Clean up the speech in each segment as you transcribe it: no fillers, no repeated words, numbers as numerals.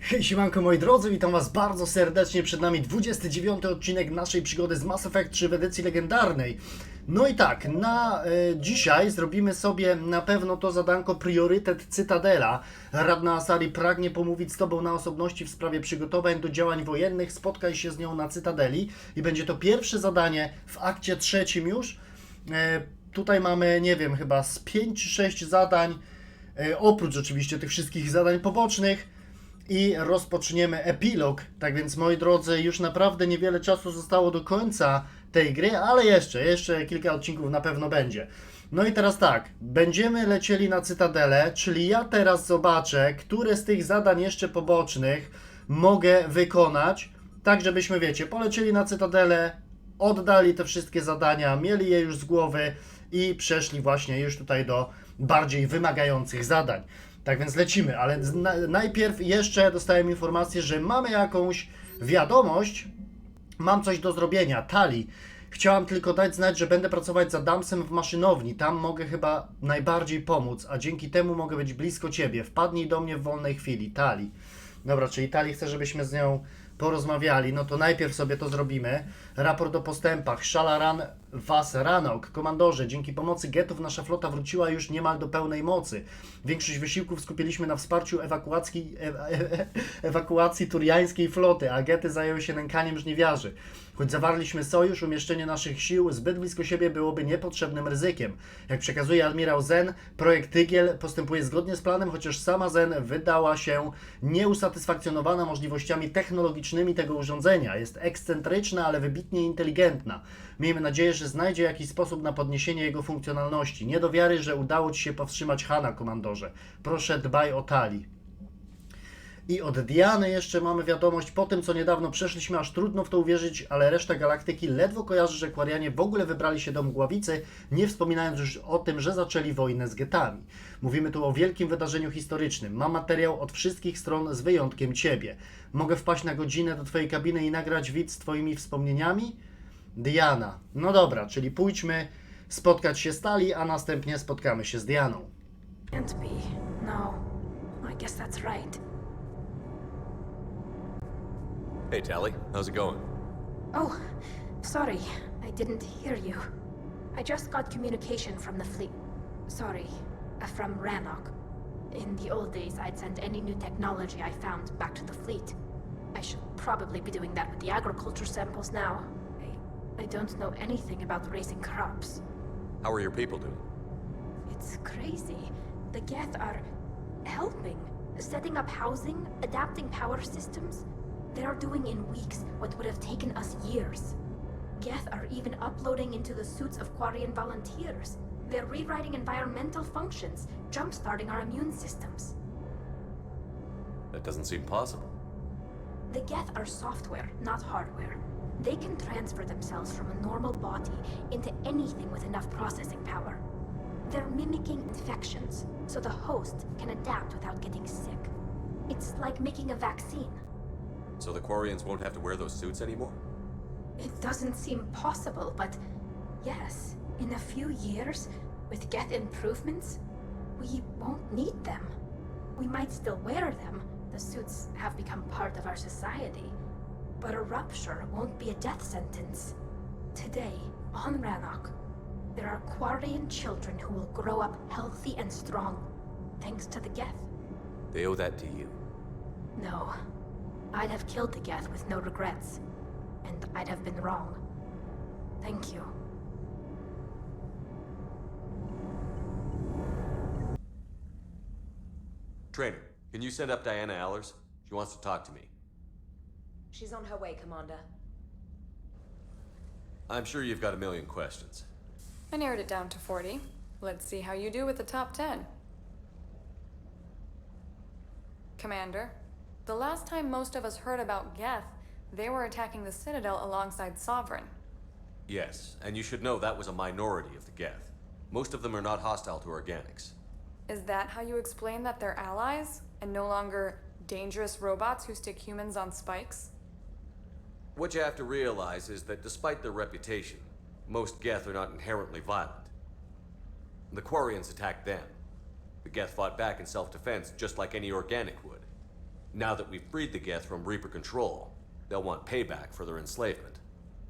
Hej, siemanko moi drodzy, witam was bardzo serdecznie. Przed nami 29 odcinek naszej przygody z Mass Effect 3 w edycji legendarnej. No i tak, dzisiaj zrobimy sobie na pewno to zadanko Priorytet Cytadela. Radna Asari pragnie pomówić z Tobą na osobności w sprawie przygotowań do działań wojennych. Spotkaj się z nią na Cytadeli i będzie to pierwsze zadanie w akcie trzecim już. Tutaj mamy, nie wiem, chyba z 5 czy 6 zadań, oprócz oczywiście tych wszystkich zadań pobocznych. I rozpoczniemy epilog. Tak więc, moi drodzy, już naprawdę niewiele czasu zostało do końca tej gry, ale jeszcze kilka odcinków na pewno będzie. No i teraz tak, będziemy lecieli na Cytadelę, czyli ja teraz zobaczę, które z tych zadań jeszcze pobocznych mogę wykonać, tak żebyśmy, wiecie, polecieli na Cytadelę, oddali te wszystkie zadania, mieli je już z głowy i przeszli właśnie już tutaj do bardziej wymagających zadań. Tak więc lecimy, ale najpierw jeszcze dostałem informację, że mamy jakąś wiadomość, mam coś do zrobienia, Tali. Chciałam tylko dać znać, że będę pracować za Damsem w maszynowni, tam mogę chyba najbardziej pomóc, a dzięki temu mogę być blisko Ciebie. Wpadnij do mnie w wolnej chwili, Tali. Dobra, czyli Tali chce, żebyśmy z nią porozmawiali, no to najpierw sobie to zrobimy. Raport o postępach. Shalaran Was Ranok. Komandorze, dzięki pomocy getów nasza flota wróciła już niemal do pełnej mocy. Większość wysiłków skupiliśmy na wsparciu ewakuacji turiańskiej floty, a gety zajęły się nękaniem żniwiarzy. Choć zawarliśmy sojusz, umieszczenie naszych sił zbyt blisko siebie byłoby niepotrzebnym ryzykiem. Jak przekazuje admirał Zen, projekt Tygiel postępuje zgodnie z planem, chociaż sama Zen wydała się nieusatysfakcjonowana możliwościami technologicznymi tego urządzenia. Jest ekscentryczna, ale wybitnie inteligentna. Miejmy nadzieję, że znajdzie jakiś sposób na podniesienie jego funkcjonalności. Nie do wiary, że udało Ci się powstrzymać Hana, komandorze. Proszę, dbaj o Tali. I od Diany jeszcze mamy wiadomość, po tym co niedawno przeszliśmy, aż trudno w to uwierzyć, ale reszta galaktyki ledwo kojarzy, że Quarianie w ogóle wybrali się do Mgławicy, nie wspominając już o tym, że zaczęli wojnę z getami. Mówimy tu o wielkim wydarzeniu historycznym. Mam materiał od wszystkich stron z wyjątkiem Ciebie. Mogę wpaść na godzinę do Twojej kabiny i nagrać widz z Twoimi wspomnieniami? Diana. No dobra, czyli pójdźmy spotkać się z Tali, a następnie spotkamy się z Dianą. Can't be. No. I guess that's right. Hey, Tally. How's it going? Oh, sorry. I didn't hear you. I just got communication from the fleet. Sorry. From Ranok. In the old days, I'd send any new technology I found back to the fleet. I should probably be doing that with the agriculture samples now. I don't know anything about raising crops. How are your people doing? It's crazy. The Geth are helping. Setting up housing, adapting power systems. They are doing in weeks what would have taken us years. Geth are even uploading into the suits of Quarian volunteers. They're rewriting environmental functions, jump-starting our immune systems. That doesn't seem possible. The Geth are software, not hardware. They can transfer themselves from a normal body into anything with enough processing power. They're mimicking infections, so the host can adapt without getting sick. It's like making a vaccine. So the Quarians won't have to wear those suits anymore? It doesn't seem possible, but yes, in a few years, with Geth improvements, we won't need them. We might still wear them, the suits have become part of our society, but a rupture won't be a death sentence. Today, on Ranok, there are Quarian children who will grow up healthy and strong, thanks to the Geth. They owe that to you. No. I'd have killed the Geth with no regrets, and I'd have been wrong. Thank you. Trainer, can you send up Diana Allers? She wants to talk to me. She's on her way, Commander. I'm sure you've got a million questions. I narrowed it down to 40. Let's see how you do with the top 10. Commander, the last time most of us heard about Geth, they were attacking the Citadel alongside Sovereign. Yes, and you should know that was a minority of the Geth. Most of them are not hostile to organics. Is that how you explain that they're allies, and no longer dangerous robots who stick humans on spikes? What you have to realize is that despite their reputation, most Geth are not inherently violent. The Quarians attacked them. The Geth fought back in self-defense just like any organic would. Now that we've freed the Geth from Reaper control, they'll want payback for their enslavement.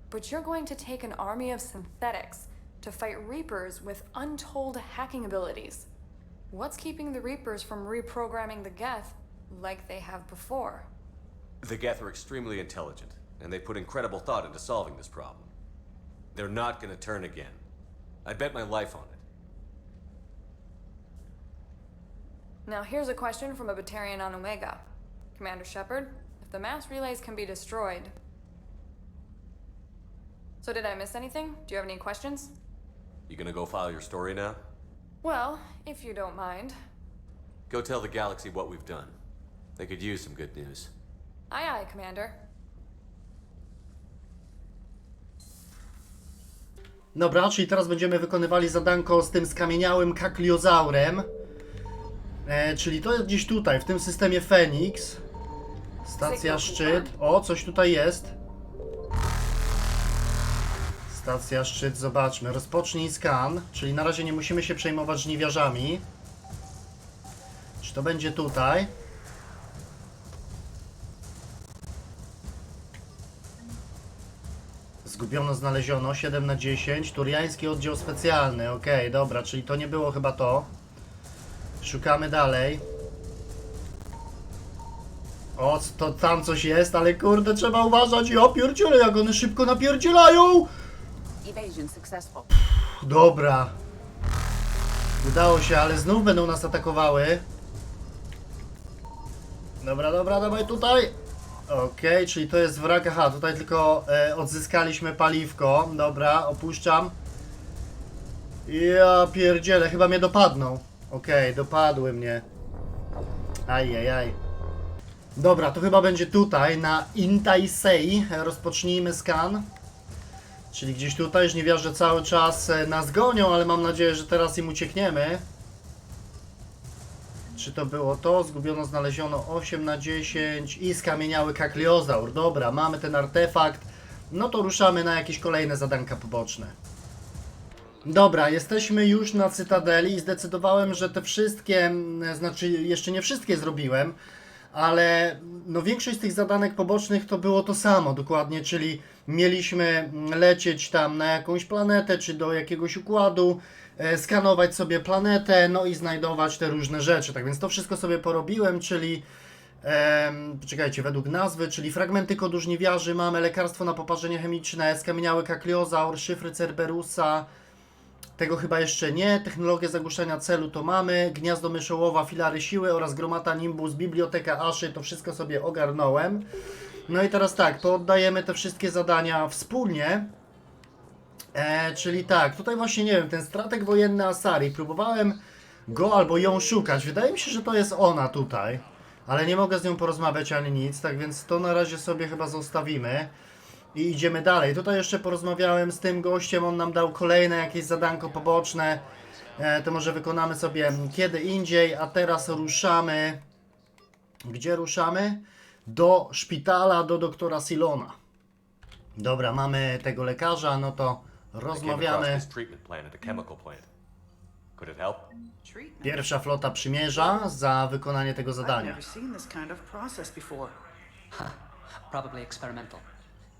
But you're going to take an army of synthetics to fight Reapers with untold hacking abilities. What's keeping the Reapers from reprogramming the Geth like they have before? The Geth are extremely intelligent, and they put incredible thought into solving this problem. They're not gonna turn again. I bet my life on it. Now here's a question from a Batarian on Omega. Commander Shepard, if the mass relays can be destroyed... So did I miss anything? Do you have any questions? You gonna go file your story now? Well, if you don't mind. Go tell the galaxy what we've done. They could use some good news. Aye aye, Commander. Dobra, czyli teraz będziemy wykonywali zadanko z tym skamieniałym kakliozaurem. Czyli to jest gdzieś tutaj, w tym systemie Fenix. Stacja szczyt. O, coś tutaj jest. Stacja szczyt, zobaczmy. Rozpocznij skan, czyli na razie nie musimy się przejmować żniwiarzami. Czy to będzie tutaj? Zgubiono, znaleziono, 7/10. Turiański oddział specjalny, okej, dobra, czyli to nie było chyba to. Szukamy dalej. O, to tam coś jest, ale kurde, trzeba uważać. Ja pierdzielę, jak one szybko napierdzielają! Evasion successful. Dobra. Udało się, ale znów będą nas atakowały. Dobra, dobra, dawaj tutaj. Okej, czyli to jest wrak. Aha, tutaj tylko odzyskaliśmy paliwko. Dobra, opuszczam. Ja pierdzielę, chyba mnie dopadną. Okej, dopadły mnie. Ajajaj. Dobra, to chyba będzie tutaj, na Intaisei. Rozpocznijmy skan. Czyli gdzieś tutaj, żniwiarze cały czas nas gonią, ale mam nadzieję, że teraz im uciekniemy. Czy to było to? Zgubiono, znaleziono, 8/10 i skamieniały kakliozaur. Dobra, mamy ten artefakt. No to ruszamy na jakieś kolejne zadanka poboczne. Dobra, jesteśmy już na Cytadeli i zdecydowałem, że te wszystkie, znaczy jeszcze nie wszystkie zrobiłem, ale no większość z tych zadanek pobocznych to było to samo dokładnie, czyli mieliśmy lecieć tam na jakąś planetę czy do jakiegoś układu, skanować sobie planetę, no i znajdować te różne rzeczy. Tak więc to wszystko sobie porobiłem, czyli poczekajcie, według nazwy, czyli fragmenty kodu żniwiarzy, mamy lekarstwo na poparzenie chemiczne, skamieniały kakliozaur, szyfry Cerberusa, tego chyba jeszcze nie, technologię zagłuszania celu to mamy, gniazdo myszołowa, filary siły oraz gromata Nimbus, biblioteka Aszy, to wszystko sobie ogarnąłem. No i teraz tak, pooddajemy te wszystkie zadania wspólnie. Czyli tak, tutaj właśnie nie wiem, ten strateg wojenny Asari, próbowałem go albo ją szukać, wydaje mi się, że to jest ona tutaj, ale nie mogę z nią porozmawiać ani nic, tak więc to na razie sobie chyba zostawimy i idziemy dalej. Tutaj jeszcze porozmawiałem z tym gościem, on nam dał kolejne jakieś zadanko poboczne, to może wykonamy sobie kiedy indziej, a teraz ruszamy, gdzie ruszamy? Do szpitala, do doktora Silona. Dobra, mamy tego lekarza, no to rozmawiamy. Pierwsza flota przymierza za wykonanie tego zadania. Probably experimental.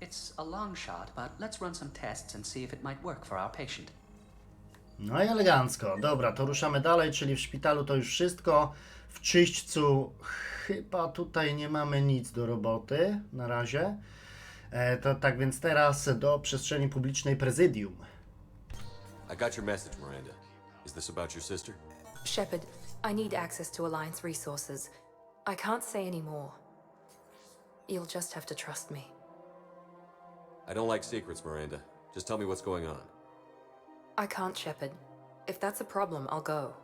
It's a long shot, but let's run some tests and see if it might work for our patient. No i elegancko. Dobra, to ruszamy dalej, czyli w szpitalu to już wszystko. W czyśćcu chyba tutaj nie mamy nic do roboty na razie. To tak więc teraz do przestrzeni publicznej prezydium. I got your message, Miranda. Is this about your sister? Shepard, I need access to Alliance resources. I can't say any more. You'll just have to trust me. I don't like secrets, Miranda. Just tell me what's going on. I can't, Shepard. If that's a problem, I'll go.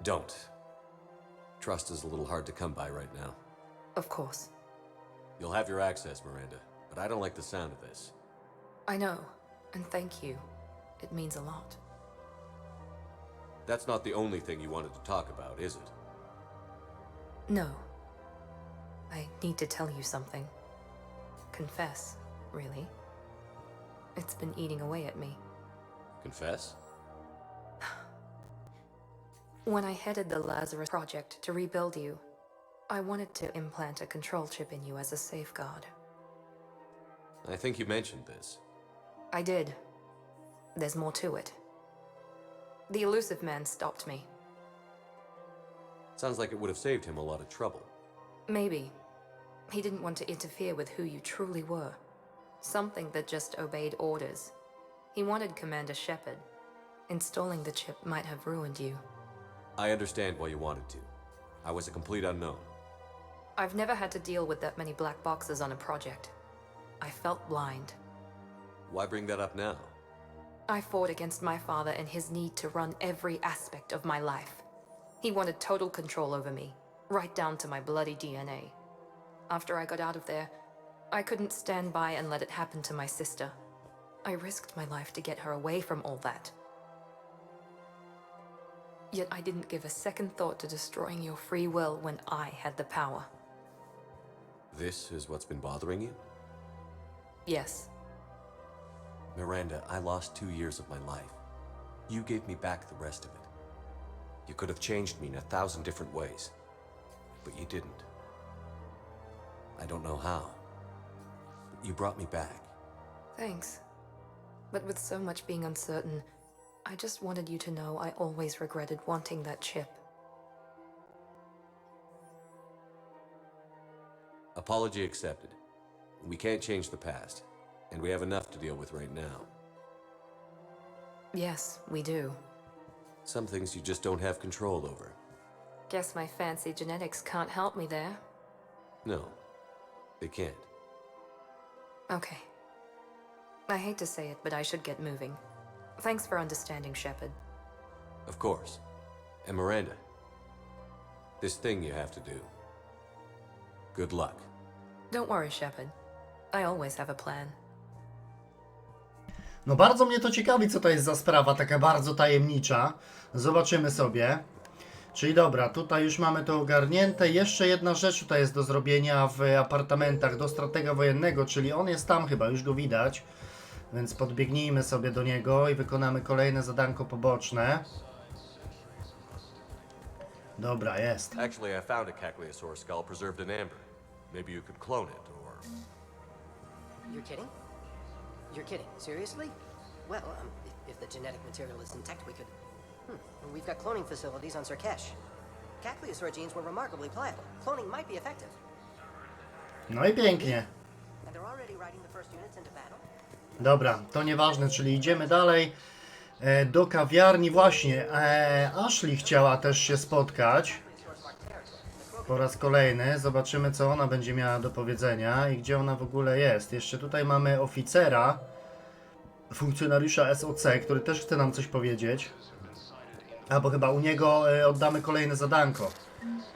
Don't. Trust is a little hard to come by right now. Of course. You'll have your access, Miranda, but I don't like the sound of this. I know, and thank you. It means a lot. That's not the only thing you wanted to talk about, is it? No. I need to tell you something. Confess, really. It's been eating away at me. Confess? When I headed the Lazarus Project to rebuild you, I wanted to implant a control chip in you as a safeguard. I think you mentioned this. I did. There's more to it. The elusive man stopped me. Sounds like it would have saved him a lot of trouble. Maybe. He didn't want to interfere with who you truly were. Something that just obeyed orders. He wanted Commander Shepard. Installing the chip might have ruined you. I understand why you wanted to. I was a complete unknown. I've never had to deal with that many black boxes on a project. I felt blind. Why bring that up now? I fought against my father and his need to run every aspect of my life. He wanted total control over me, right down to my bloody DNA. After I got out of there, I couldn't stand by and let it happen to my sister. I risked my life to get her away from all that. Yet I didn't give a second thought to destroying your free will when I had the power. This is what's been bothering you? Yes. Miranda, I lost 2 years of my life. You gave me back the rest of it. You could have changed me in 1,000 different ways, but you didn't. I don't know how, but you brought me back. Thanks. But with so much being uncertain, I just wanted you to know I always regretted wanting that chip. Apology accepted. We can't change the past, and we have enough to deal with right now. Yes, we do. Some things you just don't have control over. Guess my fancy genetics can't help me there. No, they can't. Okay. I hate to say it, but I should get moving. Thanks for understanding, Shepard. Of course. And Miranda, this thing you have to do. Good luck. Don't worry, Shepard. I always have a plan. No bardzo mnie to ciekawi, co to jest za sprawa, taka bardzo tajemnicza. Zobaczymy sobie. Czyli dobra, tutaj już mamy to ogarnięte. Jeszcze jedna rzecz tutaj jest do zrobienia w apartamentach do stratega wojennego, czyli on jest tam chyba, już go widać. Więc podbiegnijmy sobie do niego i wykonamy kolejne zadanko poboczne. Dobra, jest. Actually, I found a Cagliasaur skull preserved in amber. Maybe you could clone it, or... You're kidding? You're kidding. Seriously? Well, if the genetic material is intact, we could... We've got cloning facilities on Sirkesh. Cagliasaur genes were remarkably pliable. Cloning might be effective. No i pięknie. And they're already riding the first units into battle. Dobra, to nieważne, czyli idziemy dalej do kawiarni. Właśnie, Ashley chciała też się spotkać po raz kolejny. Zobaczymy, co ona będzie miała do powiedzenia i gdzie ona w ogóle jest. Jeszcze tutaj mamy oficera, funkcjonariusza SOC, który też chce nam coś powiedzieć. A, bo chyba u niego oddamy kolejne zadanko.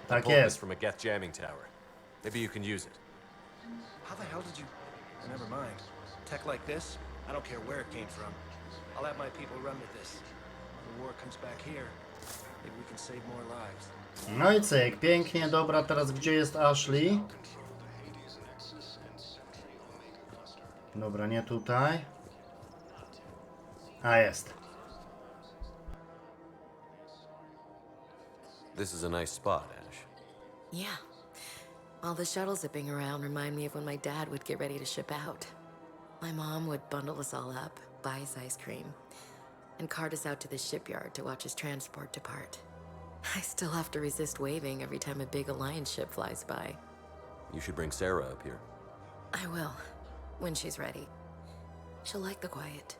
Tak jest. From a Geth jamming tower. Maybe you can use it. How the hell did you... Never mind. Tech like this, I don't care where it came from. I'll have my people run with this. When the war comes back here, maybe we can save more lives. No i cyk, pięknie, dobra, teraz gdzie jest Ashley? Dobra, nie tutaj. A, jest. This is a nice spot, Ash. Yeah. All the shuttles zipping around remind me of when my dad would get ready to ship out. My mom would bundle us all up, buy us ice cream, and cart us out to the shipyard to watch his transport depart. I still have to resist waving every time a big Alliance ship flies by. You should bring Sarah up here. I will, when she's ready. She'll like the quiet.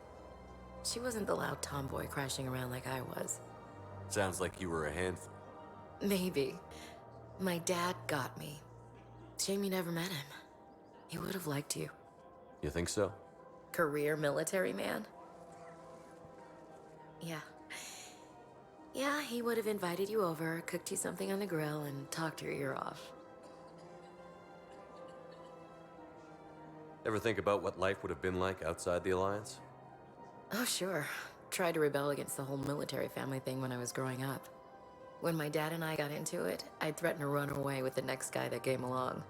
She wasn't the loud tomboy crashing around like I was. Sounds like you were a handful. Maybe. My dad got me. Shame you never met him. He would have liked you. You think so? Career military man? Yeah. Yeah, he would have invited you over, cooked you something on the grill, and talked your ear off. Ever think about what life would have been like outside the Alliance? Oh, sure. Tried to rebel against the whole military family thing when I was growing up. When my dad and I got into it, I'd threaten to run away with the next guy that came along.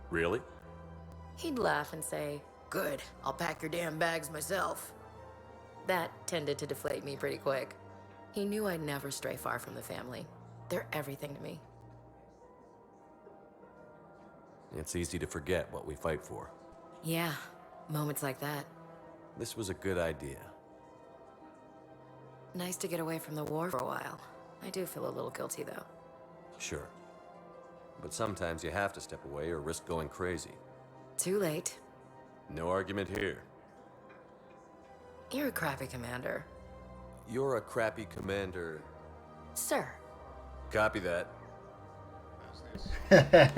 Really? He'd laugh and say, "Good, I'll pack your damn bags myself." That tended to deflate me pretty quick. He knew I'd never stray far from the family. They're everything to me. It's easy to forget what we fight for. Yeah, moments like that. This was a good idea. Nice to get away from the war for a while. I do feel a little guilty, though. Sure. But sometimes you have to step away or risk going crazy. Too late. No argument here. You're a crappy commander. You're a crappy commander. Sir. Copy that.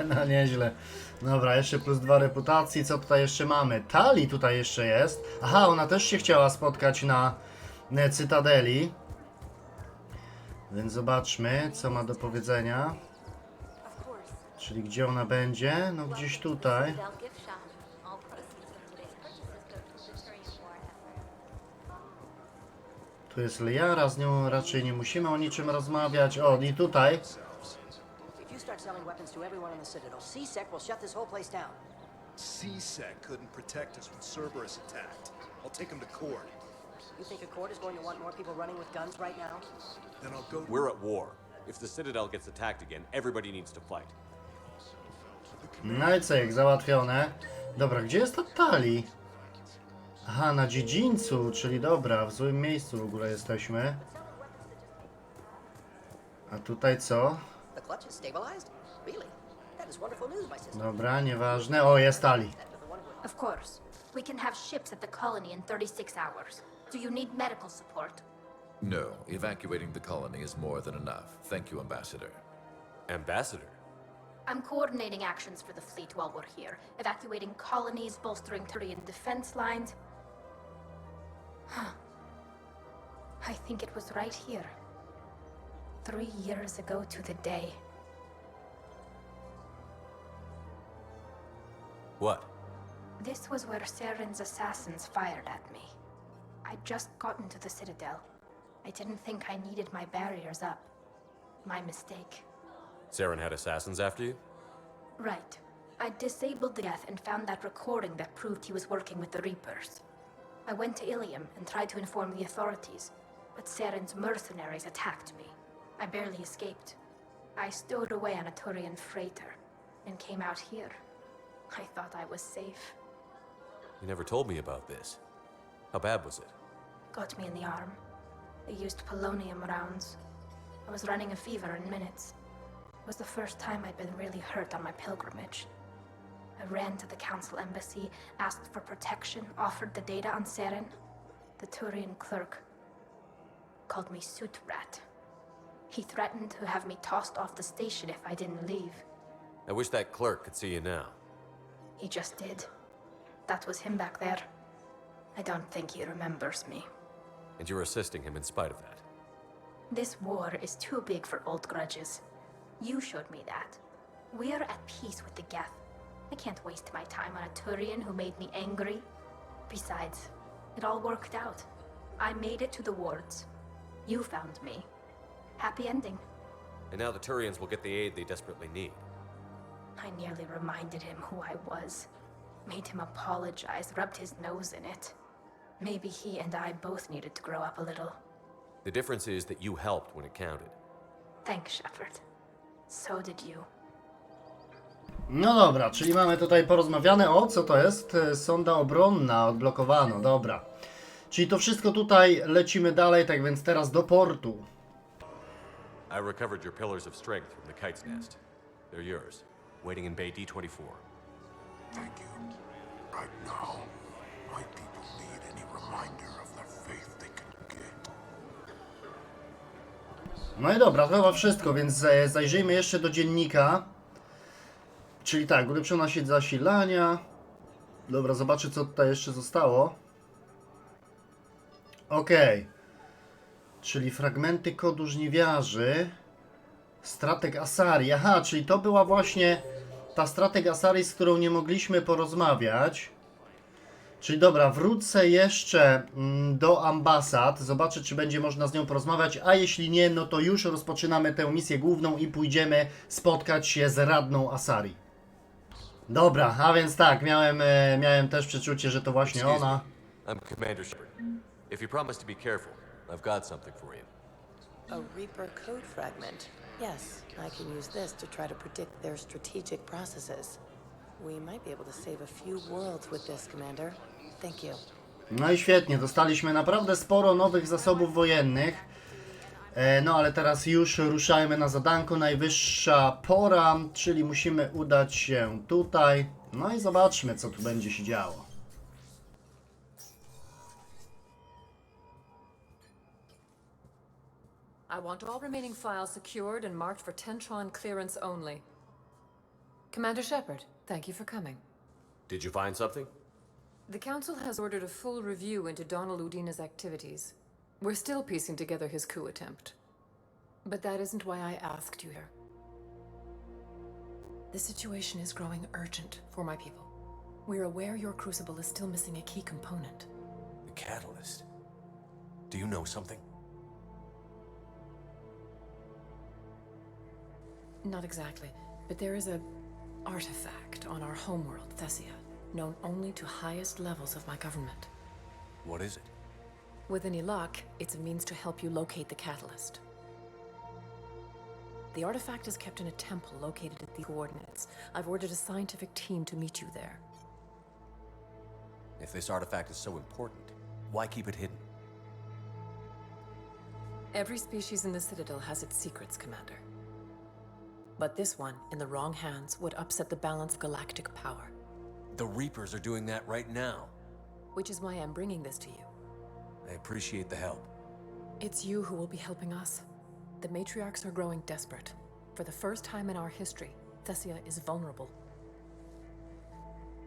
No nieźle. Dobra, jeszcze +2 reputacji. Co tutaj jeszcze mamy? Tali tutaj jeszcze jest. Aha, ona też się chciała spotkać na Cytadeli. Więc zobaczmy, co ma do powiedzenia. Czyli gdzie ona będzie? No gdzieś tutaj. Tu jest Liara, z nią raczej nie musimy o niczym rozmawiać. O, i tutaj. If you start selling weapons to everyone in the Citadel, C-Sec will shut this whole place down. C-Sec couldn't protect us when Cerberus attacked. I'll take him to court. You think a court is going to want more people running with guns right now? Then I'll go... We're at war. If the Citadel gets attacked again, everybody needs to fight. No i cyk, załatwione. Dobra, gdzie jest ta Tali? Aha, na dziedzińcu, czyli dobra, w złym miejscu w ogóle jesteśmy. A tutaj co? The clutch is stabilized? Really? That is wonderful news, my sister. Dobra, nieważne. O, jest Tali. Of course. We can have ships at the colony in 36 hours. Do you need medical support? No, evacuating the colony is more than enough. Thank you, Ambassador. Ambassador? I'm coordinating actions for the fleet while we're here. Evacuating colonies, bolstering Turian defense lines. I think it was right here. 3 years ago to the day. What? This was where Saren's assassins fired at me. I'd just gotten to the Citadel. I didn't think I needed my barriers up. My mistake. Saren had assassins after you? Right. I disabled the Geth and found that recording that proved he was working with the Reapers. I went to Ilium and tried to inform the authorities, but Saren's mercenaries attacked me. I barely escaped. I stowed away on a Turian freighter and came out here. I thought I was safe. You never told me about this. How bad was it? Got me in the arm. They used polonium rounds. I was running a fever in minutes. It was the first time I'd been really hurt on my pilgrimage. I ran to the council embassy, asked for protection, offered the data on Saren. The Turian clerk called me Soot Rat. He threatened to have me tossed off the station if I didn't leave. I wish that clerk could see you now. He just did. That was him back there. I don't think he remembers me. And you're assisting him in spite of that. This war is too big for old grudges. You showed me that. We're at peace with the Geth. I can't waste my time on a Turian who made me angry. Besides, it all worked out. I made it to the wards. You found me. Happy ending. And now the Turians will get the aid they desperately need. I nearly reminded him who I was. Made him apologize, rubbed his nose in it. Maybe he and I both needed to grow up a little. The difference is that you helped when it counted. Thanks, Shepard. So did you. No dobra, czyli mamy tutaj porozmawiane. O, co to jest? Sonda obronna, odblokowano, dobra. Czyli to wszystko tutaj, lecimy dalej, tak więc teraz do portu. I recovered your pillars of strength from the kite's nest. They're yours, waiting in Bay D24. Thank you. Right now, my people need any reminder of the faith they can get. No i dobra, to chyba wszystko, więc zajrzyjmy jeszcze do dziennika. Czyli tak, ulepszona sieć zasilania. Dobra, zobaczę co tutaj jeszcze zostało. Okej. Czyli fragmenty kodu żniwiarzy. Strateg Asari. Aha, czyli to była właśnie ta strateg Asari, z którą nie mogliśmy porozmawiać. Czyli dobra, wrócę jeszcze do ambasad. Zobaczę, czy będzie można z nią porozmawiać. A jeśli nie, no to już rozpoczynamy tę misję główną i pójdziemy spotkać się z radną Asari. Dobra, a więc tak, miałem też przeczucie, że to właśnie ona. I'm Commander Shepard. If you promise to be careful, I've got something for you. A Reaper code fragment. Yes, I can use this to try to predict their strategic processes. We might be able to save a few worlds with this, Commander. Thank you. No i świetnie, dostaliśmy naprawdę sporo nowych zasobów wojennych. No ale teraz już ruszajmy na zadanko, najwyższa pora, czyli musimy udać się tutaj. No i zobaczmy, co tu będzie się działo. I want all remaining files secured and marked for Tentron clearance only. Commander Shepard, thank you for coming. Did you find something? The Council has ordered a full review into Donald Udina's activities. We're still piecing together his coup attempt. But that isn't why I asked you here. The situation is growing urgent for my people. We're aware your crucible is still missing a key component. The catalyst. Do you know something? Not exactly, but there is a artifact on our homeworld, Thessia, known only to highest levels of my government. What is it? With any luck, it's a means to help you locate the catalyst. The artifact is kept in a temple located at the coordinates. I've ordered a scientific team to meet you there. If this artifact is so important, why keep it hidden? Every species in the Citadel has its secrets, Commander. But this one, in the wrong hands, would upset the balance of galactic power. The Reapers are doing that right now. Which is why I'm bringing this to you. I appreciate the help. It's you who will be helping us. The matriarchs are growing desperate. For the first time in our history, Thessia is vulnerable.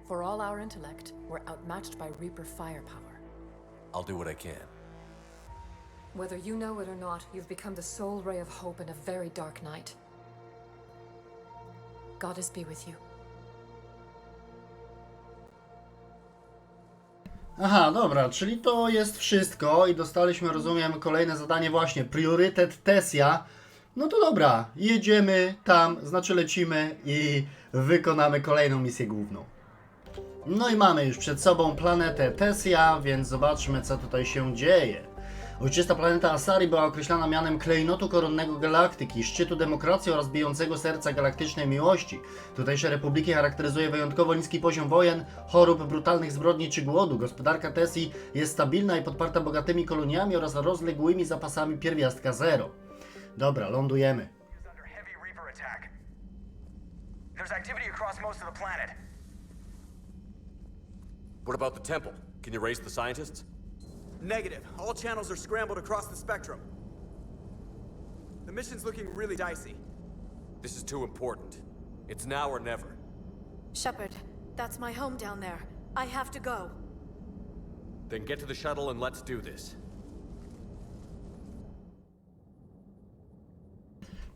For all our intellect, we're outmatched by Reaper firepower. I'll do what I can. Whether you know it or not, you've become the sole ray of hope in a very dark night. Goddess be with you. Aha, dobra, czyli to jest wszystko i dostaliśmy, rozumiem, kolejne zadanie właśnie, priorytet Thessia. No to dobra, jedziemy tam, znaczy lecimy i wykonamy kolejną misję główną. No i mamy już przed sobą planetę Thessia, więc zobaczmy, co tutaj się dzieje. Ojczysta planeta Asari była określana mianem klejnotu koronnego galaktyki, szczytu demokracji oraz bijącego serca galaktycznej miłości. Tutejsze republiki charakteryzuje wyjątkowo niski poziom wojen, chorób, brutalnych zbrodni czy głodu. Gospodarka Thessii jest stabilna i podparta bogatymi koloniami oraz rozległymi zapasami pierwiastka zero. Dobra, lądujemy. What about the temple? Can you raise the scientists? Negative. All channels are scrambled across the spectrum. The mission's looking really dicey. This is too important. It's now or never. Shepard, that's my home down there. I have to go. Then get to the shuttle and let's do this.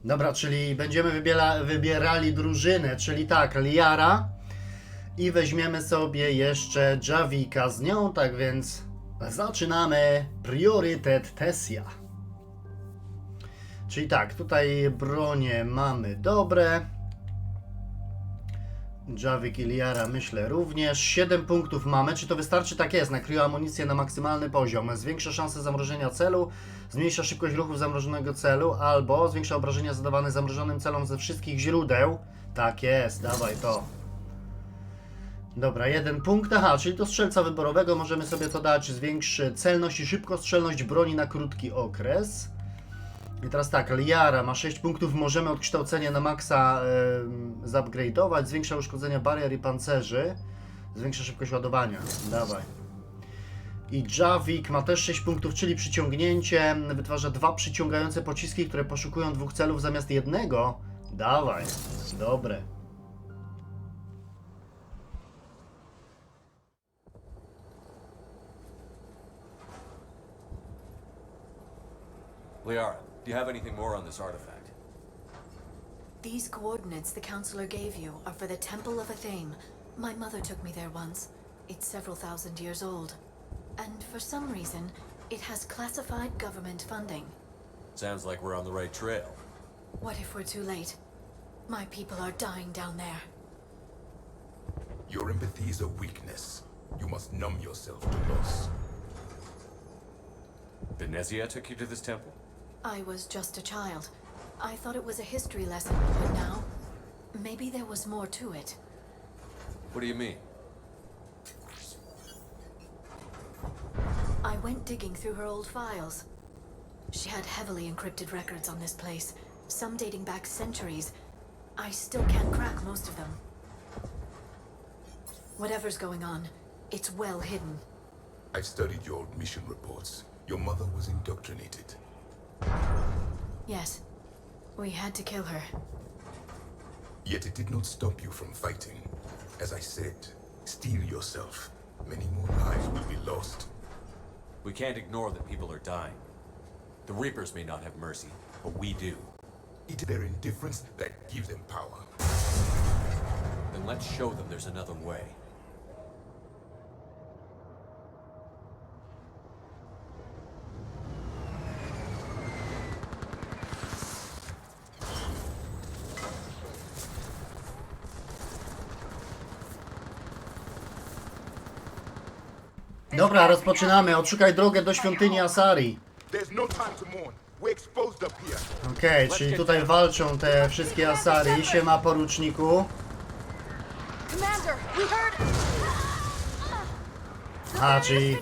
Dobra, czyli będziemy wybierali drużynę, czyli tak, Liara i weźmiemy sobie jeszcze Javika z nią, tak więc zaczynamy priorytet Thessia. Czyli tak, tutaj bronie mamy dobre. Javik i Liara myślę również. 7 punktów mamy. Czy to wystarczy? Tak jest. Nakryła amunicję na maksymalny poziom. Zwiększa szanse zamrożenia celu, zmniejsza szybkość ruchu zamrożonego celu, albo zwiększa obrażenia zadawane zamrożonym celom ze wszystkich źródeł. Tak jest, dawaj to. Dobra, 1 punkt. Aha, czyli do strzelca wyborowego możemy sobie to dać. Zwiększy celność i szybkostrzelność broni na krótki okres. I teraz tak, Liara ma 6 punktów, możemy odkształcenie na maksa zupgrade'ować, zwiększa uszkodzenia barier i pancerzy, zwiększa szybkość ładowania, dawaj. I Javik ma też 6 punktów, czyli przyciągnięcie, wytwarza 2 przyciągające pociski, które poszukują 2 celów zamiast jednego, dawaj, dobre. Liara, do you have anything more on this artifact? These coordinates the counselor gave you are for the Temple of Athame. My mother took me there once. It's several thousand years old. And for some reason, it has classified government funding. Sounds like we're on the right trail. What if we're too late? My people are dying down there. Your empathy is a weakness. You must numb yourself to loss. Edycja took you to this temple? I was just a child. I thought it was a history lesson, but now, maybe there was more to it. What do you mean? I went digging through her old files. She had heavily encrypted records on this place, some dating back centuries. I still can't crack most of them. Whatever's going on, it's well hidden. I studied your old mission reports. Your mother was indoctrinated. Yes, we had to kill her. Yet it did not stop you from fighting. As I said, steel yourself. Many more lives will be lost. We can't ignore that people are dying. The Reapers may not have mercy, but we do. It is their indifference that gives them power. Then let's show them there's another way. Dobra, rozpoczynamy. Odszukaj drogę do świątyni Asari. Okej, czyli tutaj walczą te wszystkie Asari. Siema, poruczniku. A, czyli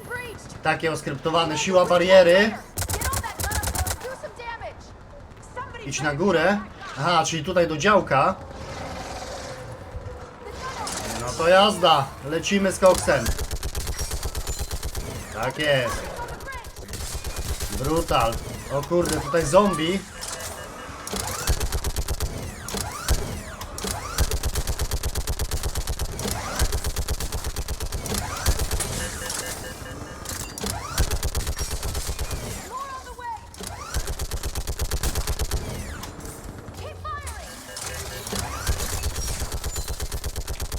takie oskryptowane. Siła bariery. Idź na górę. Aha, czyli tutaj do działka. No to jazda. Lecimy z koksem. Tak jest. Brutal. O kurde, tutaj zombie.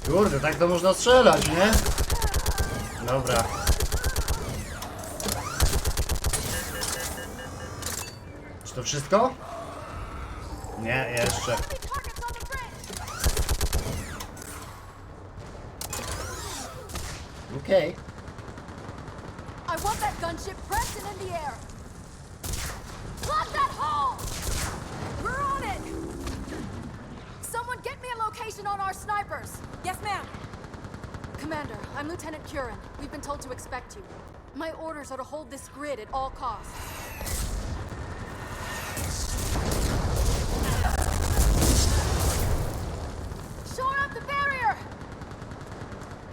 Kurde, tak to można strzelać, nie? Dobra. Czy to wszystko? Nie, jeszcze. Okej. I want that gunship pressed and in the air. Block that hole! We're on it! Someone get me a location on our snipers. Yes, ma'am. Commander, I'm Lieutenant Curran. We've been told to expect you. My orders are to hold this grid at all costs. Shore up the barrier!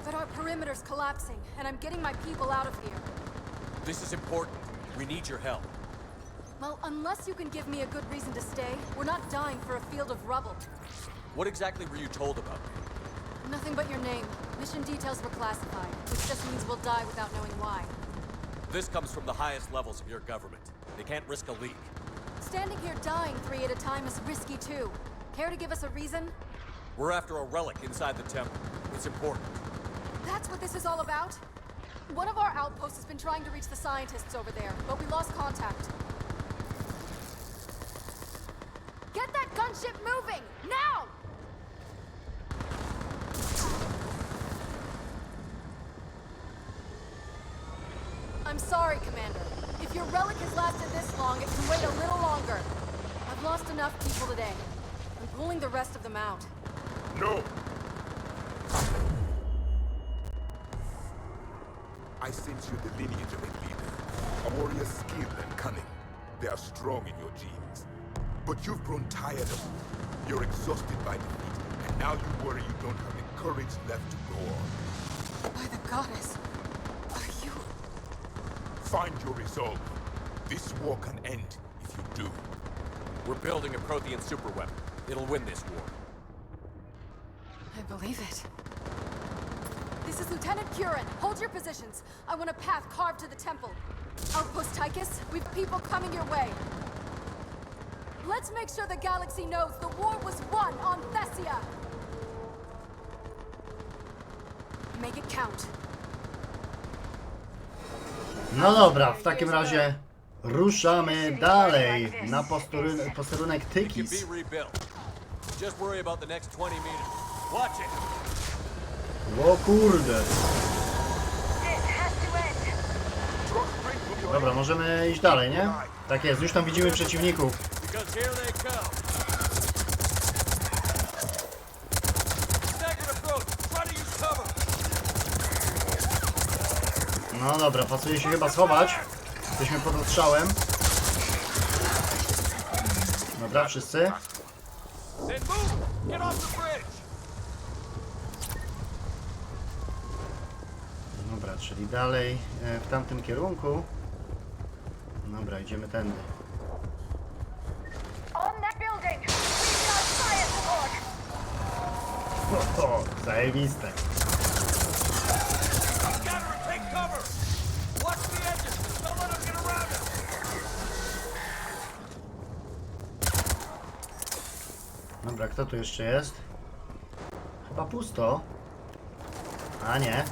But our perimeter's collapsing, and I'm getting my people out of here. This is important. We need your help. Well, unless you can give me a good reason to stay, we're not dying for a field of rubble. What exactly were you told about me? Nothing but your name. Mission details were classified, which just means we'll die without knowing why. This comes from the highest levels of your government. They can't risk a leak. Standing here dying 3 at a time is risky too. Care to give us a reason? We're after a relic inside the temple. It's important. That's what this is all about? One of our outposts has been trying to reach the scientists over there, but we lost contact. Get that gunship moving! Now! I'm sorry, Commander. If your relic has lasted this long, it can wait a little longer. I've lost enough people today. I'm pulling the rest of them out. No! I sense you're the lineage of a leader. A warrior's skill and cunning. They are strong in your genes. But you've grown tired of them. You're exhausted by defeat, and now you worry you don't have the courage left to go on. By the goddess, are you... Find your resolve. This war can end if you do. We're building a Prothean superweapon. It'll win this war. I believe it. This is Lieutenant Curran. Hold your positions. I want a path carved to the temple. Outpost Tychus, we've people coming your way. Let's make sure the galaxy knows the war was won on Thessia. Make it count. No dobra, w takim razie ruszamy dalej na posterunek Tykis. Just worry about the next 20 meters. Watch it. O kurde. Dobra, możemy iść dalej, nie? Tak jest, już tam widzimy przeciwników. No dobra, pasuje się chyba schować. Jesteśmy pod ostrzałem. Dobra, wszyscy. Dobra, czyli dalej w tamtym kierunku. Dobra, idziemy tędy. O, zajebiste. Dobra, kto tu jeszcze jest? Chyba pusto. A nie.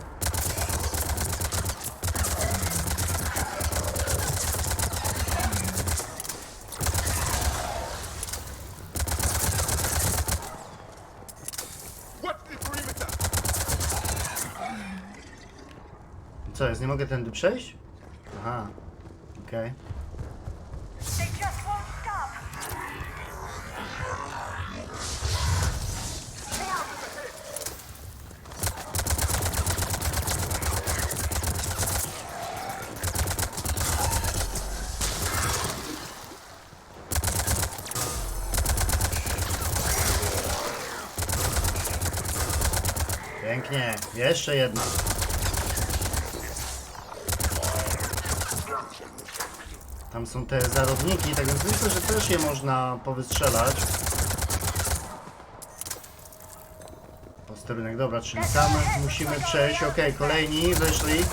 Co jest? Nie mogę tędy przejść? Aha. Okej. Pięknie. Jeszcze jedna. Tam są te zarodniki, tak więc myślę, że też je można powystrzelać. Posterunek, dobra, czyli tam musimy przejść. Okej, kolejni wyszli.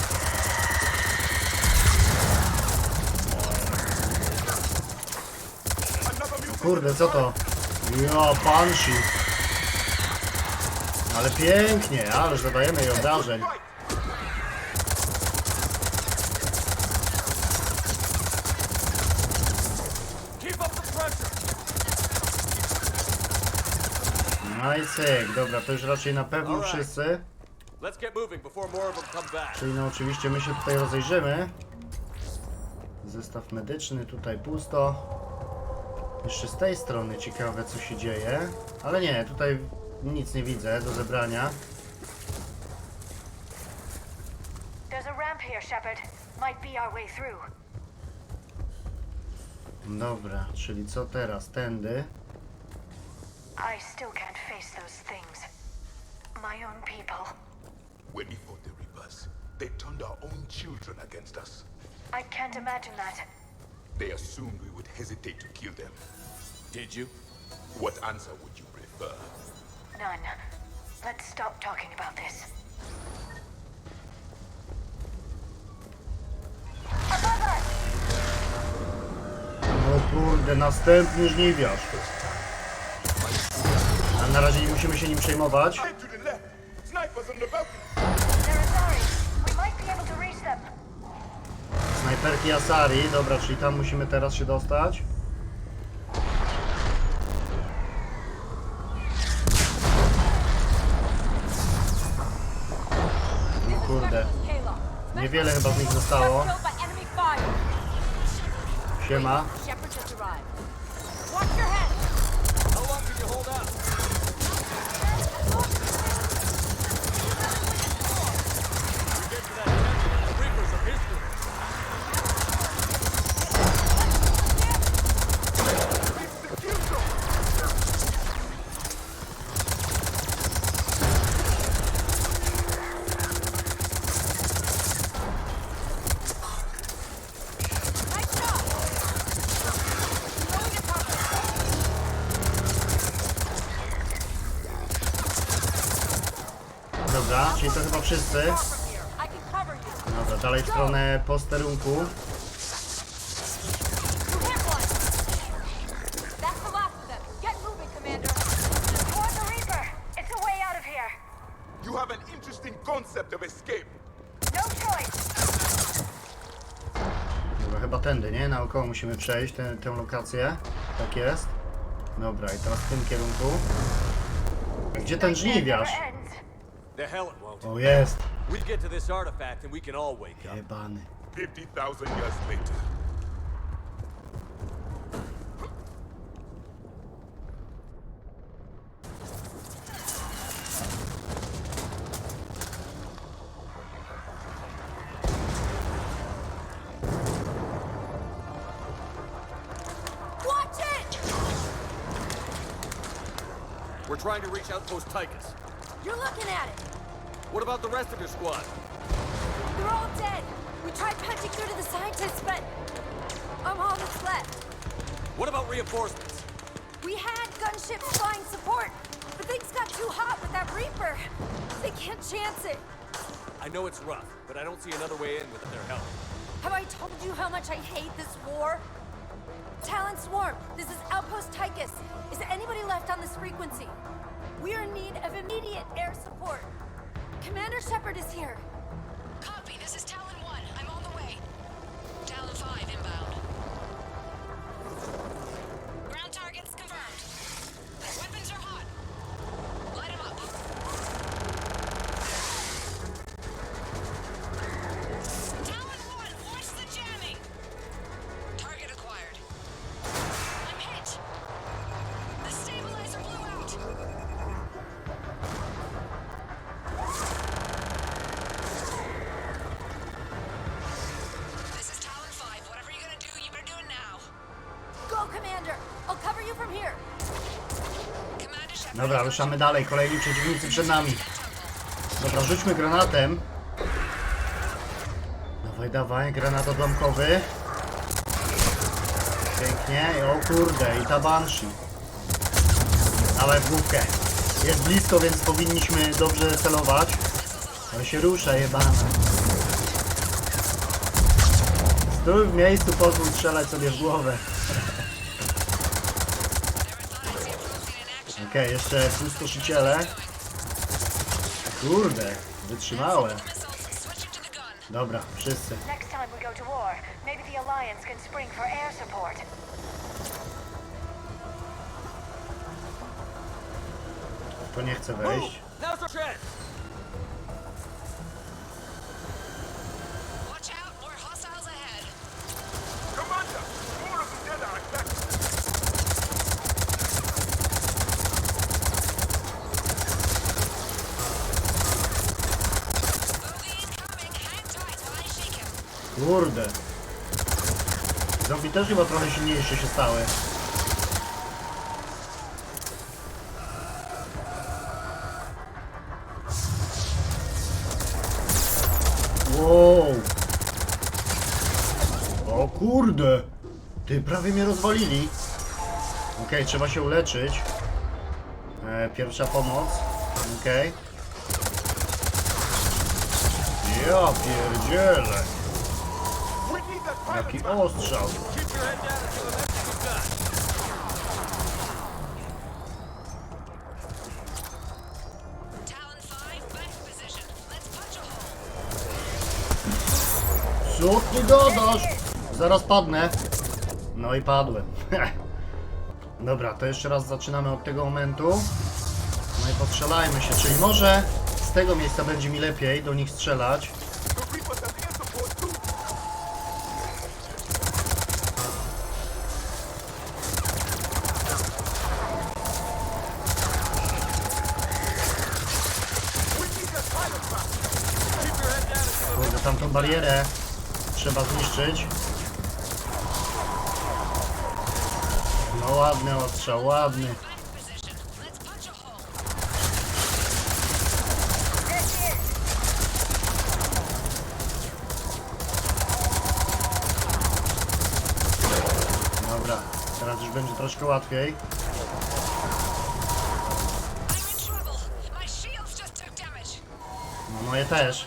Kurde, co to? Jo, Banshee. Ale pięknie, ależ dodajemy jej obrażeń. No i cyk, dobra, to już raczej na pewno wszyscy. Czyli no oczywiście my się tutaj rozejrzymy. Zestaw medyczny, tutaj pusto. Jeszcze z tej strony ciekawe co się dzieje. Ale nie, tutaj nic nie widzę do zebrania. Dobra, czyli co teraz? Tędy. I still can't face those things. My own people. When we fought the Reapers, they turned our own children against us. I can't imagine that. They assumed we would hesitate to kill them. Did you? What answer would you prefer? None. Let's stop talking about this. Above us! O kurde, następny żniwiarz. A na razie nie musimy się nim przejmować. Snajperki Asari, dobra, czyli tam musimy teraz się dostać. O kurde. Niewiele chyba z nich zostało. Siema. Dobra, czyli to chyba wszyscy. Dobra, dalej w stronę posterunku. You have an interesting concept of escape. Dobra, chyba tędy, nie? Naokoło musimy przejść tę lokację. Tak jest. Dobra, i teraz w tym kierunku. A gdzie ten żniwiarz? The hell it won't. O, jest. We get to this artifact and we can all wake up. Jebany. 50,000 years later. trying to reach Outpost Tychus. You're looking at it. What about the rest of your squad? They're all dead. We tried punching through to the scientists, but I'm all that's left. What about reinforcements? We had gunships flying support, but things got too hot with that Reaper. They can't chance it. I know it's rough, but I don't see another way in without their help. Have I told you how much I hate this war? Talon Swarm, this is Outpost Tychus. Is anybody left on this frequency? We are in need of immediate air support. Commander Shepard is here. Copy, this is Talon 1. I'm on the way. Talon 5 inbound. Ground targets confirmed. Weapons are hot. Light them up. Talon 1, watch the jamming. Target acquired. I'm hit. The stabilizer blew out. This is Talon 5. Whatever you're gonna do, you better do it now. Go, Commander. I'll cover you from here. Commander Shepard. Dobra, ruszamy dalej. Kolejni przeciwnicy przed nami. Dobra, rzućmy granatem. Dawaj, dawaj, granat odłamkowy. Pięknie. O kurde, i ta Banshee. Dawaj w główkę. Jest blisko, więc powinniśmy dobrze celować. Ale się rusza, jebana. Stój w miejscu, pozwól strzelać sobie w głowę. Okej, jeszcze pustoszyciele. Kurde, wytrzymałe. Dobra, wszyscy. Next time we go to war, maybe the Alliance can spring for air support. To nie chce wejść. Now's our chance! Watch out, more hostiles ahead. Commander, more of the dead are attacking. Bogey incoming. Hang tight while I shake him. Kurde. Zombie też chyba trochę silniejsze się stały. Wow. O kurde. Ty, prawie mnie rozwalili. Okej, trzeba się uleczyć. Pierwsza pomoc. Okej. Ja pierdzielę. Jaki ostrzał. Talon 5, back position. Let's punch a hole. Co ty gadasz? Zaraz padnę. No i padłem. Dobra, to jeszcze raz zaczynamy od tego momentu. No i postrzelajmy się, czyli może z tego miejsca będzie mi lepiej do nich strzelać. Kurde, tamtą barierę trzeba zniszczyć. No ładny ostrzał, ładny. Dobra, teraz już będzie troszkę łatwiej. No moje też.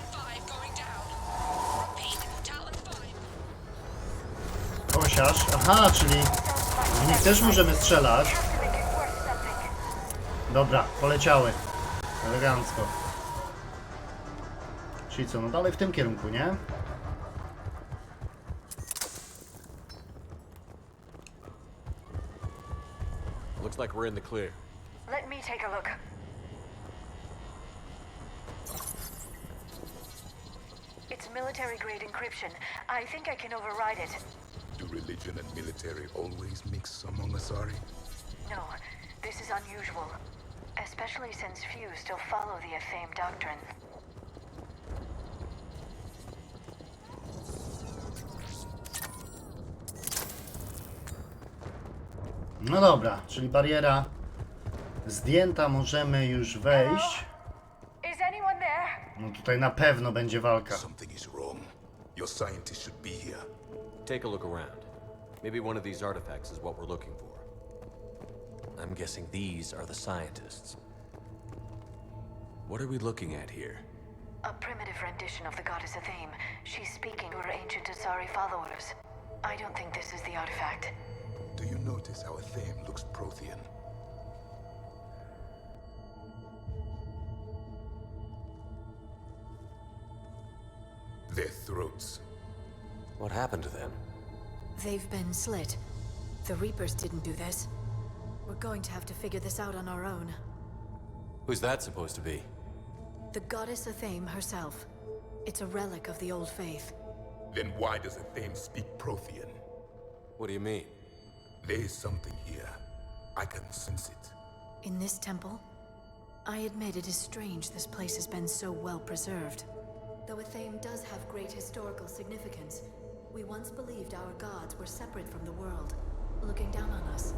Kosiarz, aha, czyli w nich też możemy strzelać. Dobra, poleciały. Elegancko. Czyli co, no dalej w tym kierunku, nie? Looks like we're in the clear. Let me take a look. It's military-grade encryption. I think I can override it. Do religion and military always mix among Asari? No, this is unusual. Especially since few still follow the Athame doctrine. No dobra, czyli bariera zdjęta, możemy już wejść. Is anyone there? No tutaj na pewno będzie walka. Something is wrong. Your scientist should be here. Take a look around. Maybe one of these artifacts is what we're looking for. I'm guessing these are the scientists. What are we looking at here? A primitive rendition of the goddess Athame. She's speaking to her ancient Asari followers. I don't think this is the artifact. Do you notice how Athame looks Prothean? Their throats. What happened to them? They've been slit. The Reapers didn't do this. We're going to have to figure this out on our own. Who's that supposed to be? The goddess Athame herself. It's a relic of the old faith. Then why does Athame speak Prothean? What do you mean? There is something here. I can sense it. In this temple? I admit it is strange this place has been so well preserved. Though Athame does have great historical significance, we once believed our gods were separate from the world, looking down on us.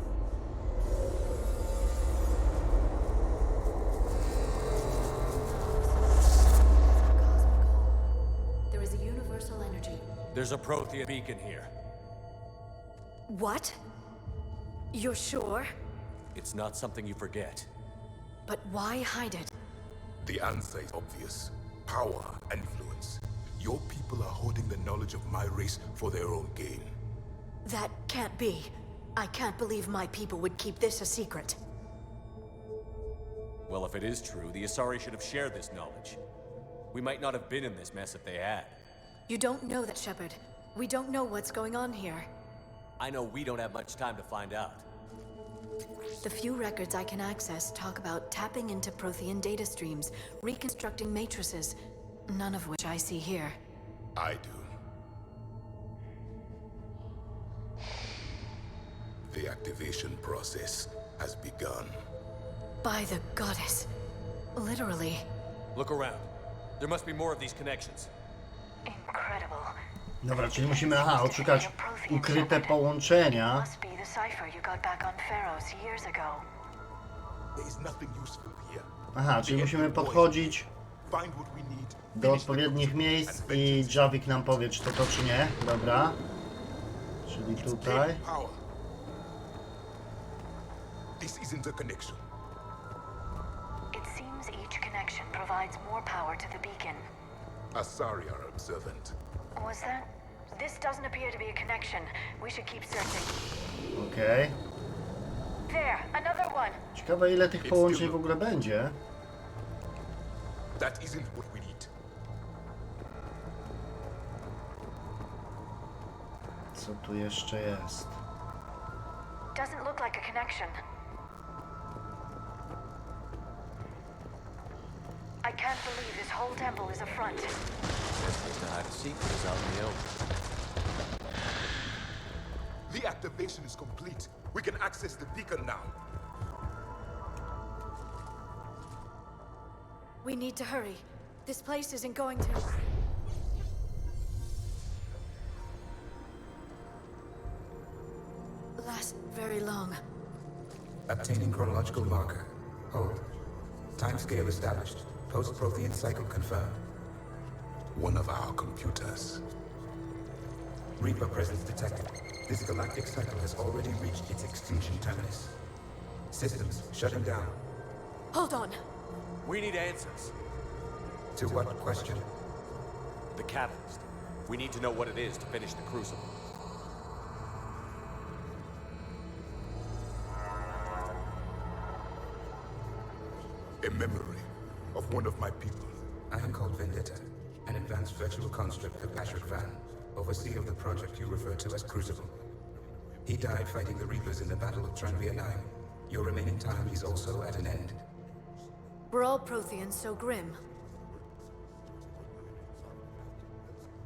There is a universal energy. There's a Prothean beacon here. What? You're sure? It's not something you forget. But why hide it? The answer is obvious. Power and influence. Your people are hoarding the knowledge of my race for their own gain. That can't be. I can't believe my people would keep this a secret. Well, if it is true, the Asari should have shared this knowledge. We might not have been in this mess if they had. You don't know that, Shepard. We don't know what's going on here. I know we don't have much time to find out. The few records I can access talk about tapping into Prothean data streams, reconstructing matrices, none of which I see here. I do. The activation process has begun. By the goddess. Literally. Look around. There must be more of these connections. Incredible. Dobra, czyli musimy, odszukać ukryte połączenia. Must be the cipher you got back on Pharaohs years ago. There is nothing useful here. Aha, czyli musimy podchodzić do odpowiednich miejsc i Javik nam powie, czy to czy nie. Dobra. Czyli tutaj. This isn't a connection. It seems each connection provides more power to the beacon. Asari are observant. Was that? This doesn't appear to be a connection. We should keep searching. Okej. There, another one. Ciekawe, ile tych połączeń w ogóle będzie. That isn't what we need. Co tu jeszcze jest? Doesn't look like a connection. I can't believe this whole temple is a front. Best place to hide a secret is out in the open. The activation is complete. We can access the beacon now. We need to hurry. This place isn't going to... last very long. Obtaining chronological marker. Hold. Timescale established. Post-Prothean cycle confirmed. One of our computers. Reaper presence detected. This galactic cycle has already reached its extinction terminus. Systems shutting down. Hold on. We need answers. To what question? The catalyst. We need to know what it is to finish the crucible. A memory of one of my people. I am called Vendetta, an advanced virtual construct of Patrick Van, overseer of the project you refer to as Crucible. He died fighting the Reapers in the Battle of Tranvia 9. Your remaining time is also at an end. We're all Protheans so grim.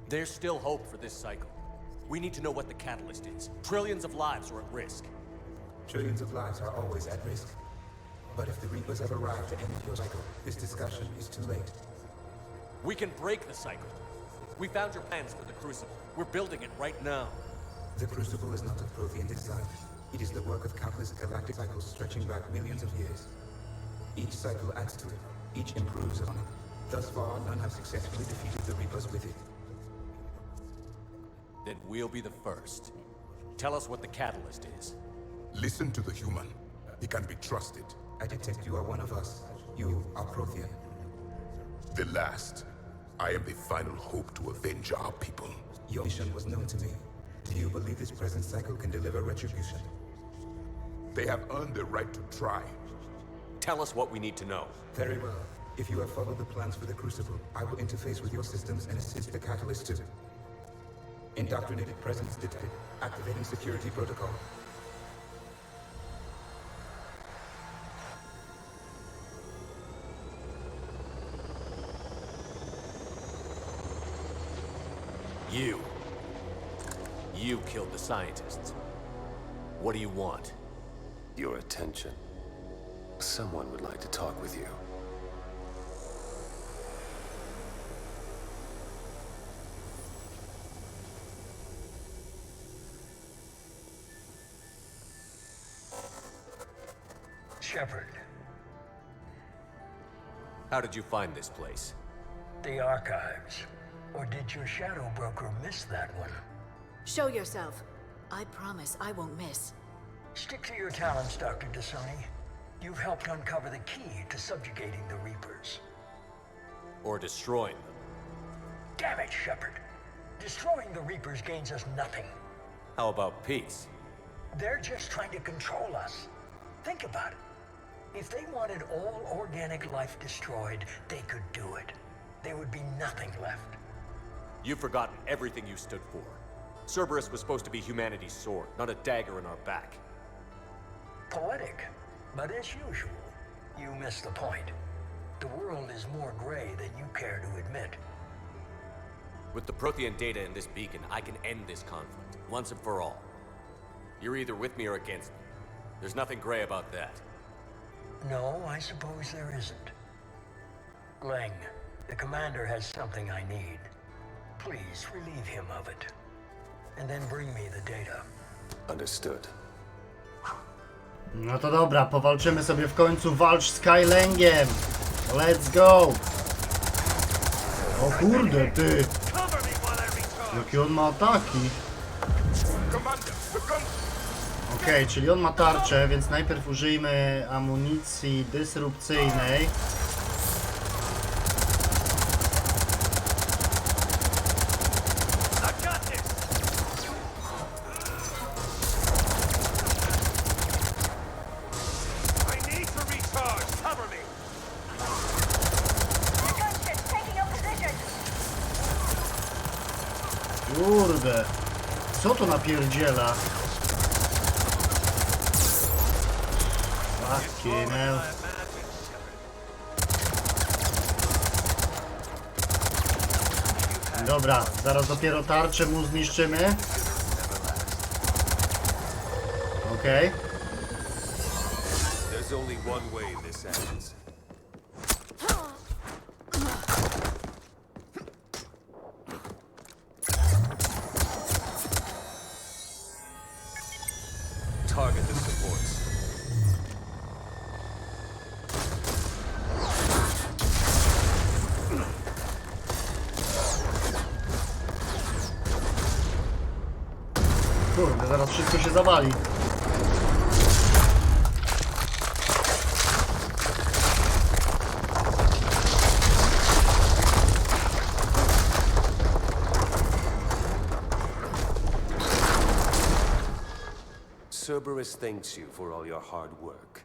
There's still hope for this cycle. We need to know what the catalyst is. Trillions of lives are at risk. Trillions of lives are always at risk. But if the Reapers have arrived to end your cycle, this discussion is too late. We can break the cycle. We found your plans for the Crucible. We're building it right now. The Crucible is not of Prothean design. It is the work of countless galactic cycles stretching back millions of years. Each cycle adds to it. Each improves on it. Thus far, none have successfully defeated the Reapers with it. Then we'll be the first. Tell us what the catalyst is. Listen to the human. He can be trusted. I detect you are one of us. You are Prothean. The last. I am the final hope to avenge our people. Your mission was known to me. Do you believe this present cycle can deliver retribution? They have earned the right to try. Tell us what we need to know. Very well. If you have followed the plans for the Crucible, I will interface with your systems and assist the catalyst too. Indoctrinated presence detected. Activating security protocol. You killed the scientists. What do you want? Your attention. Someone would like to talk with you. Shepard. How did you find this place? The archives. Or did your shadow broker miss that one? Show yourself. I promise I won't miss. Stick to your talents, Dr. Dasani. You've helped uncover the key to subjugating the Reapers. Or destroying them? Damn it, Shepard. Destroying the Reapers gains us nothing. How about peace? They're just trying to control us. Think about it. If they wanted all organic life destroyed, they could do it. There would be nothing left. You've forgotten everything you stood for. Cerberus was supposed to be humanity's sword, not a dagger in our back. Poetic, but as usual, you miss the point. The world is more gray than you care to admit. With the Prothean data in this beacon, I can end this conflict, once and for all. You're either with me or against me. There's nothing gray about that. No, I suppose there isn't. Leng, the commander has something I need. Please relieve him of it. And then bring me the data. Understood. No to dobra, powalczymy sobie w końcu. Walcz z Skylangiem. Let's go. O kurde, ty. Jakie on ma ataki. Okej, czyli on ma tarczę, więc najpierw użyjmy amunicji dysrupcyjnej. Kurde, co to napierdziela? Fucking hell. Dobra, zaraz dopiero tarczę mu zniszczymy. Okej. There's only one way this ends. Target the supports. Kurde, zaraz wszystko się zawali. Cerberus thanks you for all your hard work.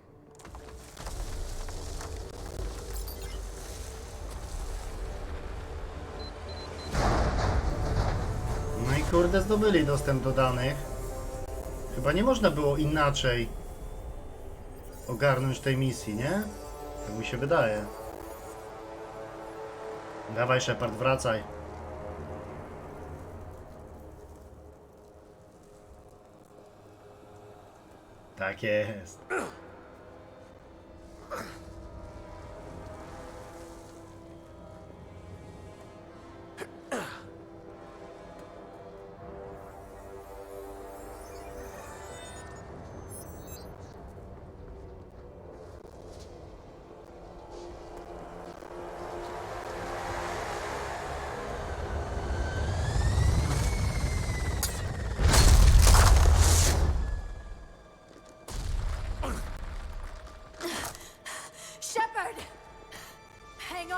No i kurde, zdobyli dostęp do danych. Chyba nie można było inaczej ogarnąć tej misji, nie? Tak mi się wydaje. Dawaj, Shepard, wracaj. Tak jest.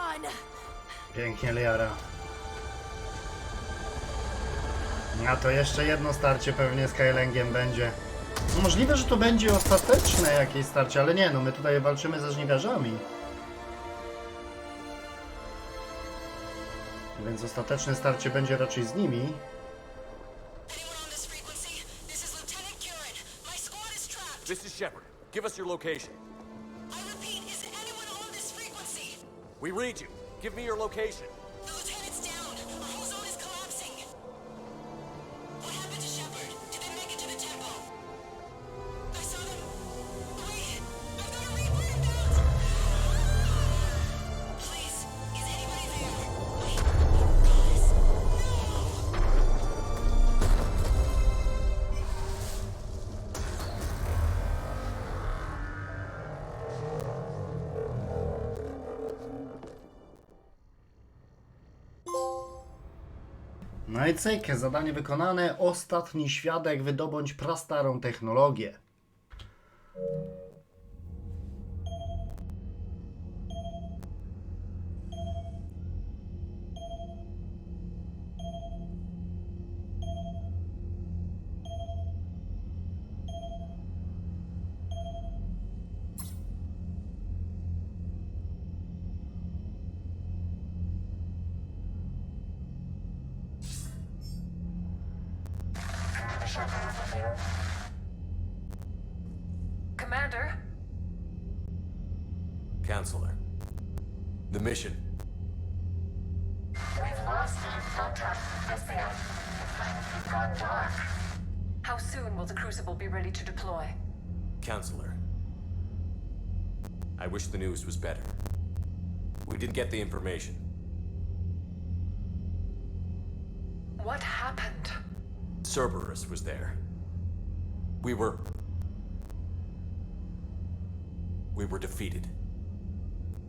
done. Pięknie, Liara. A to jeszcze jedno starcie pewnie z Kylangiem będzie. No możliwe, że to będzie ostateczne jakieś starcie, ale nie, no my tutaj walczymy ze żniwiarzami. Więc ostateczne starcie będzie raczej z nimi. This is Shepard. Give us your location. I repeat, is anyone on this frequency? We read you. Give me your location. The lieutenant's down. Our whole zone is collapsing. What happened to Shepard? Did they make it to the temple? I saw them. Wait, I've got a Reaper inbound. Please, is anybody there? Wait, guys, no. No i cyk, zadanie wykonane. Ostatni świadek, wydobądź prastarą technologię. Commander? Counselor. The mission. We've lost contact with Thessia. It's gone dark. How soon will the Crucible be ready to deploy? Counselor. I wish the news was better. We didn't get the information. What happened? Cerberus was there. We were defeated.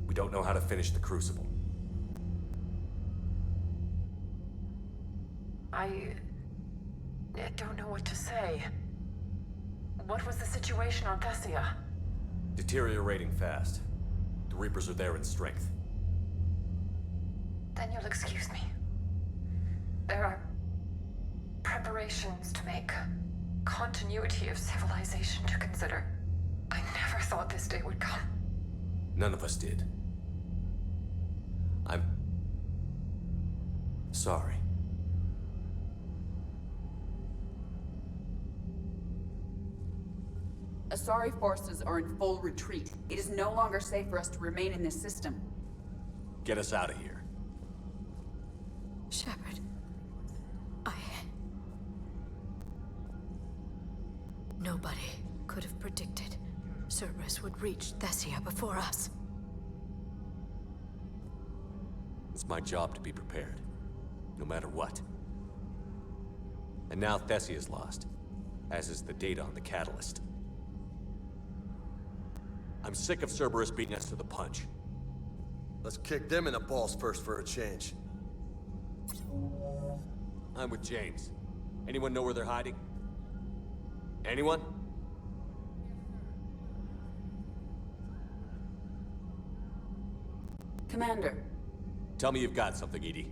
We don't know how to finish the Crucible. I don't know what to say. What was the situation on Thessia? Deteriorating fast. The Reapers are there in strength. Then you'll excuse me. There are preparations to make, continuity of civilization to consider. I never thought this day would come. None of us did. I'm sorry. Asari forces are in full retreat. It is no longer safe for us to remain in this system. Get us out of here. Shepard, Nobody could have predicted Cerberus would reach Thessia before us. It's my job to be prepared, no matter what. And now Thessia is lost, as is the data on the catalyst. I'm sick of Cerberus beating us to the punch. Let's kick them in the balls first for a change. I'm with James. Anyone know where they're hiding? Anyone? Commander. Tell me you've got something, Edie.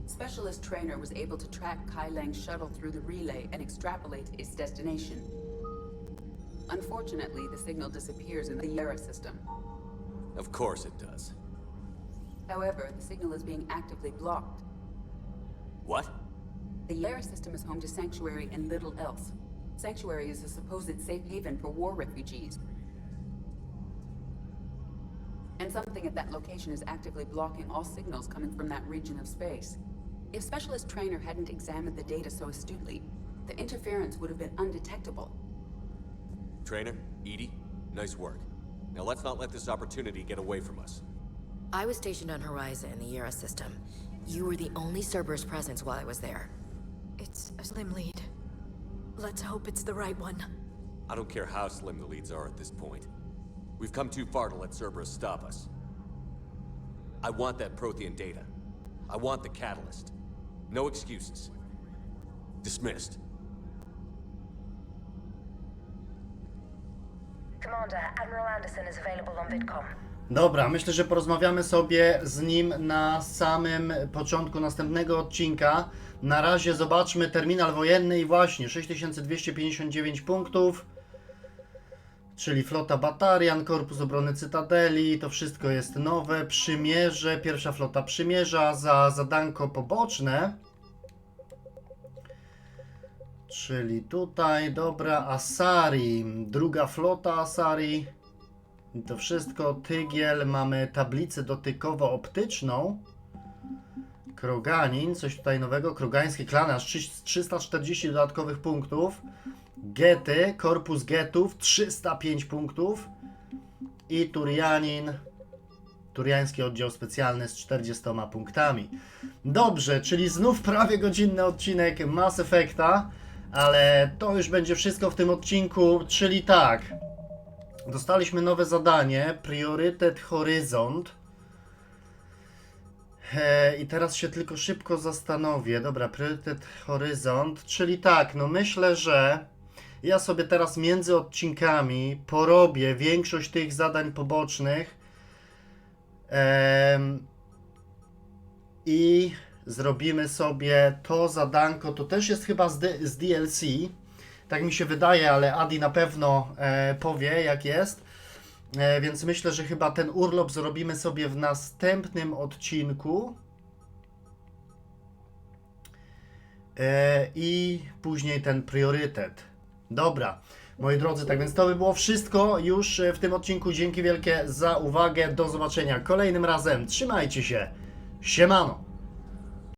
Specialist Trainer was able to track Kai Lang's shuttle through the relay and extrapolate its destination. Unfortunately, the signal disappears in the Yara system. Of course it does. However, the signal is being actively blocked. What? The Yara system is home to Sanctuary and little else. Sanctuary is a supposed safe haven for war refugees. And something at that location is actively blocking all signals coming from that region of space. If Specialist Trainer hadn't examined the data so astutely, the interference would have been undetectable. Trainer, Edie, nice work. Now let's not let this opportunity get away from us. I was stationed on Horizon in the Yara system. You were the only Cerberus presence while I was there. It's a slim lead. Let's hope it's the right one. I don't care how slim the leads are at this point. We've come too far to let Cerberus stop us. I want that Prothean data. I want the catalyst. No excuses. Dismissed. Commander, Admiral Anderson is available on VidCom. Dobra, myślę, że porozmawiamy sobie z nim na samym początku następnego odcinka. Na razie zobaczmy terminal wojenny i właśnie 6259 punktów, czyli flota Batarian, Korpus Obrony Cytadeli, to wszystko jest nowe. Przymierze, pierwsza flota przymierza za zadanko poboczne. Czyli tutaj, dobra, Asari, druga flota Asari. I to wszystko, Tygiel, mamy tablicę dotykowo-optyczną. Kroganin, coś tutaj nowego, krogański klan, aż 340 dodatkowych punktów. Gety, korpus getów, 305 punktów. I Turianin, turiański oddział specjalny z 40 punktami. Dobrze, czyli znów prawie godzinny odcinek Mass Effecta, ale to już będzie wszystko w tym odcinku, czyli tak. Dostaliśmy nowe zadanie, Priorytet Horyzont. I teraz się tylko szybko zastanowię. Dobra, Priorytet Horyzont, czyli tak, no myślę, że ja sobie teraz między odcinkami porobię większość tych zadań pobocznych i zrobimy sobie to zadanko, to też jest chyba z DLC. Tak mi się wydaje, ale Adi na pewno powie, jak jest. Więc myślę, że chyba ten urlop zrobimy sobie w następnym odcinku. I później ten priorytet. Dobra, moi drodzy, tak więc to by było wszystko już w tym odcinku. Dzięki wielkie za uwagę. Do zobaczenia kolejnym razem. Trzymajcie się. Siemano.